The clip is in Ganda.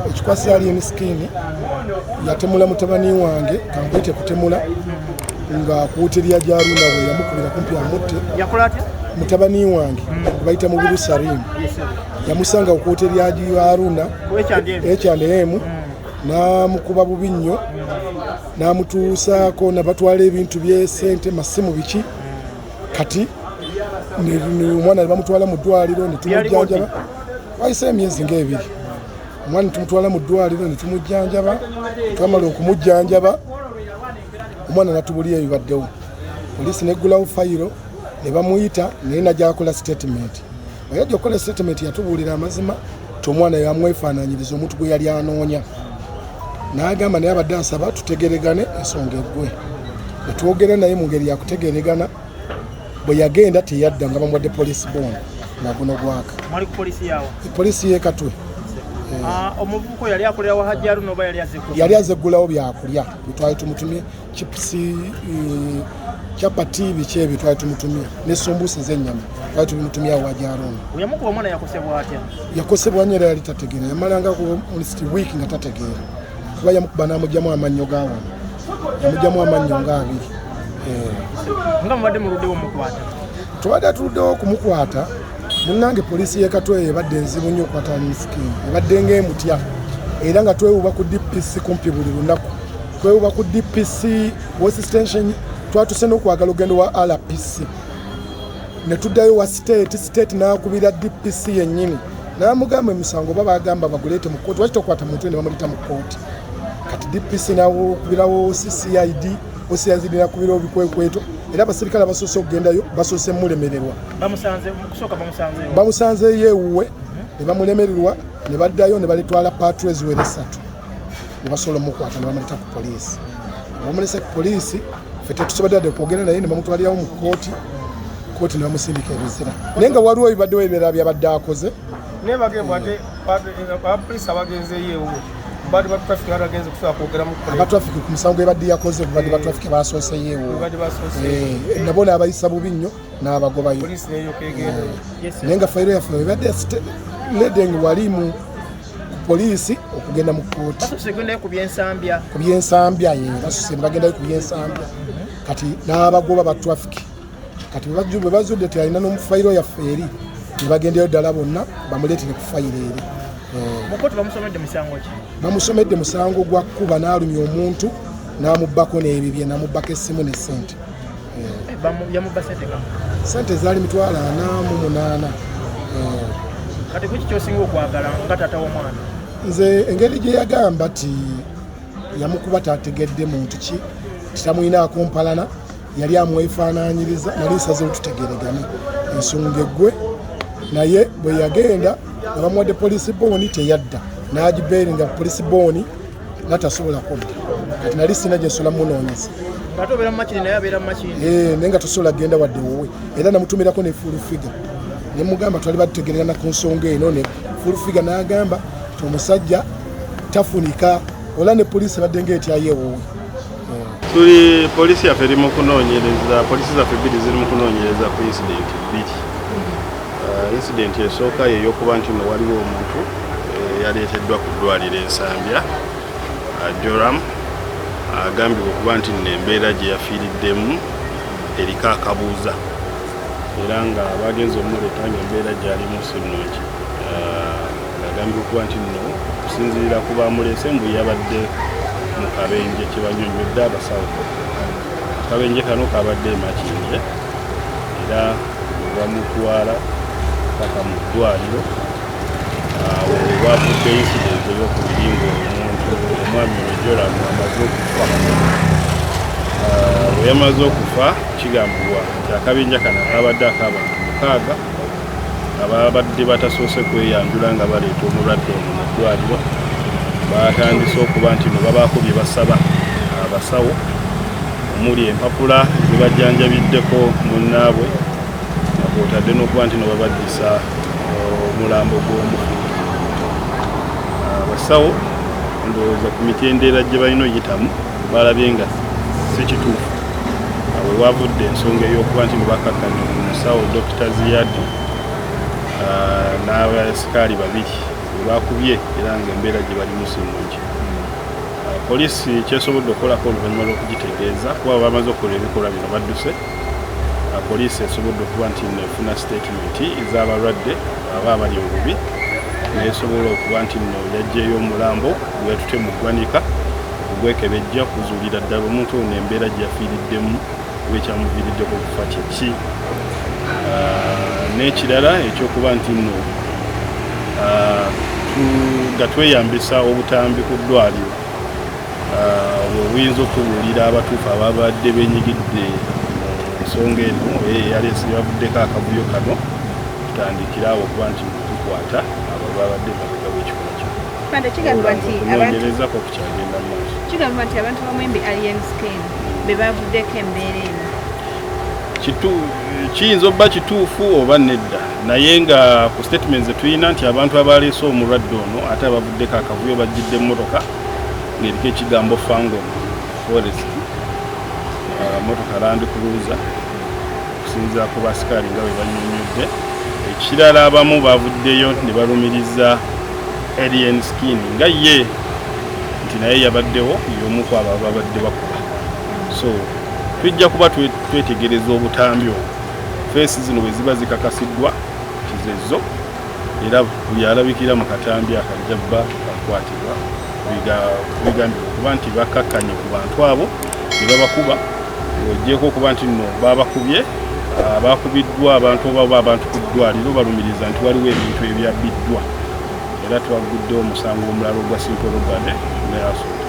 ekikwasi ali emiskini yatemula mutabani wange kankwete kutemula nga kuutirya gyaluna bwe yamukubira kumpi amutte mutabani wange bayita mu Birusalimu yamusanga okuutirya gyaluna ekyandemu namukuba bubi nnyo namutuusaako nabatwala ebintu byesente masimu biki kati omwana ne bamutwala mu ddwaliro ne tumujjanjaba wayise emyezi ng'ebiri omwana tumutwala mu ddwaliro ne tumujjanjaba twamala okumujjanjaba omwana natubulira ebibaddewo poliisi neggulawo fayiro ne bamuyita naye najjakola statement bwe yajja okukola statement yatubuulira amazima ti omwana yamwefaananyiriza omuntu gwe yali anoonya n'agamba naye abadde asaba tutegeregane ensonga eggwe ne twogera naye mu ngeri yakutegeregana bwe yagenda teyadda nga bamuwadde poliisi bond nga guno gwaka poliisi ye Katwe. Omuvubuka yali akolera wa Hajji Haruna oba yali azeggulawo byakulya bitwali tumutumye chipusi chapati biki ebyo twali tumutumye n'esumbuusi z'ennyama twali tumutumye awo Hajji Haruna. Yamukuba omwana yakosebwa atya? Yakosebwa nnyo era yali tategeera yamalanga ku week nga tategeera kuba yamukuba n'amugyamu amannyo g'awo yamugyamu amannyo ng'abiri. Nga mubadde muluddewo mukwata? Tubadde tuluddewo okumukwata munnange poliisi y'e Katwe ebadde enzibu nnyo okukwata misikini ebadde ng'emutya era nga twewuba ku DPC kumpi buli lunaku twewuba ku DPC West Extension twatuse n'okwagala ogendo wa RPC ne tuddayo wa state n'akubira DPC yennyini n'amugamba emisango oba bagamba baguleete mu kkooti lwaki tokwata muntu ne bamulita mu kkooti kati DPC n'akubirawo CCID OCID n'akubirawo bikwekweto era abasirikale abasoose okugendayo basoose mulemererwa bamusanzeyo ewuwe ne bamulemererwa ne baddayo ne balitwala patrol eziwera 3 ne basobola omukwata ne bamuleta ku poliisi bamulese ku poliisi ffe tetusobodde wadde okwogera naye ne bamutwalirawo mu kooti ne bamusindika ebizira naye nga waliwo ebibaddewo ebirala byabadde akoze naye bagembwa ate abapoliisi abagenzeyo ewuwe badde batrafiki baragenze kusaba kwogera mu abatrafiki ku musango ebadde yakoze badde batrafiki basooseyeewo nabo n'abayisa bubi nnyo n'abagobayo naye nga fayiro yaffe ebadde ledeng wali mu poliisi okugenda mu kkooti ku byensambya basose bagendayo ku byensambya kati n'abagoba batrafiki kati bwe bazudde teyalina n'omufayiro yaffe eri ne bagendayo ddala bonna bamuleetere ku fayiro eri. Bamusomedde musango gwa kuba n'alumya omuntu n'amubbako n'ebibye n'amubbako essimu ne ssente. Ssente zaali mitwalo 48. Kati kuki kyosinga okwagala nga taata w'omwana? Nze engeri gye yagamba ti yamukuba tategedde muntu ki kitamulina akumpalana yali amwefaanaanyiriza nali nsazeewo tutegeregane ensonga eggwe naye bwe yagenda nga bamuwadde poliisi booni teyadda n'agibeeringa poliisi booni natasobola kudda kati nali sina gye nsobola munoonyeza naye nga tosobola genda wadde wowe era namutumirako ne fulufiga ne mugamba twali batutegererana ku nsonga eno ne fulufiga n'agamba ti omusajja tafunika ola ne poliisi badde ngaetyayo wowe. Tuli poliisi yaffe eri mu kunoonyereza poliisi zaffe bbiri ziri mu kunoonyereza ku incidenti bbiri. Incidenti esooka yeyokuba nti no waliwo omuntu yaleeteddwa ku ddwaliro ensambya Joram agambibwa okuba nti nembeera gye yafiiriddemu eriko akabuuza era nga bagenze omuleeta ngaembeera gyalimu sinnungi agambibwa okuba nti no okusinziira ku bamuleese mbu yabadde mu kabenje kye banyonywedde abasawo akabenje kano kabadde Makindye era bamutwala paka mu ddwaliro wavudde incidenti ey'okubiri ng'omuntu omwami Joramu amaze okufa. Bwe yamaze okufa kigambibwa nti akabinja kano kabadde ak'abantu 6 ababadde batasoose kweyanjula nga baleeta omulwadde ono mu ddwaliro batandise okuba nti no babaako bye basaba abasawo omuli empapula zibajjanjabiddeko munnaabwe otadde n'okuba nti no babaddisa omulambo gw'omufu. Abasawo ndowooza ku mitendera gye balina oyitamu balabye nga si kituufu we wavudde ensonga ey'okuba nti nebakakkanya omusawo Dr. Ziyadi n'abasikaali 2 bakubye era ng'embeera gye balimu si nnungi. Poliisi kyesobodde okukolako oluvannyuma lw'okugitegeeza kuba bamaze okukola ebikolwa bino badduse. Poliisi esobodde okuba nti nefuna statement ez'abalwadde aba abali obubi nesobola okuba nti nno yaggyeyo omulambo gwetute mu ggwanika ogwekebejja kuzuulira ddala omuntu ono embeera gye yafiiriddemu wekyamuviiriddeko okufa kyeki. N'ekirala ekyokuba nti nno nga tweyambisa obutambi ku ddwaliro obuyinza okubuulira abatuufu ababadde benyigidde ensonga eno eyaleese bavuddeko akavuyo kano tutandikira awo okuba nti tukwata abo babadde mabega w'ekikola kino. Kigambibwa okukyagenda mu maaso. Kigambibwa nti abantu bamwembi alien skin be bavuddeko embeera eno. Kiyinza obba kituufu oba nedda naye nga ku statement ze tulina nti abantu abaleese omulwadde ono ate abavuddeko akavuyo bajjidde emmotoka ng'eriko ekigambo Fango Forest motoka Land Cruiser okusinziira ku basikaali nga bwe bannyonnyodde. Ekirala abamu bavuddeyo ne balumiriza alien skin nga ye nti naye yabaddewo y'omu ku abo ababadde bakuba. So tujja kuba twetegereza obutambi obwo feesi zino bwe ziba zikakasiddwa kizezo era buli alabikira mu katambi akajja bba akwatibwa bigambibwa okuba nti bakkakkanye ku bantu abo ne babakuba ng'oggyeko okuba nti nno babakubye abakubiddwa abantu oba abantu ku ddwaliro balumiriza nti waliwo ebintu ebyabbiddwa era twaguddewo omusango omulala ogwa simple robbery ne assault.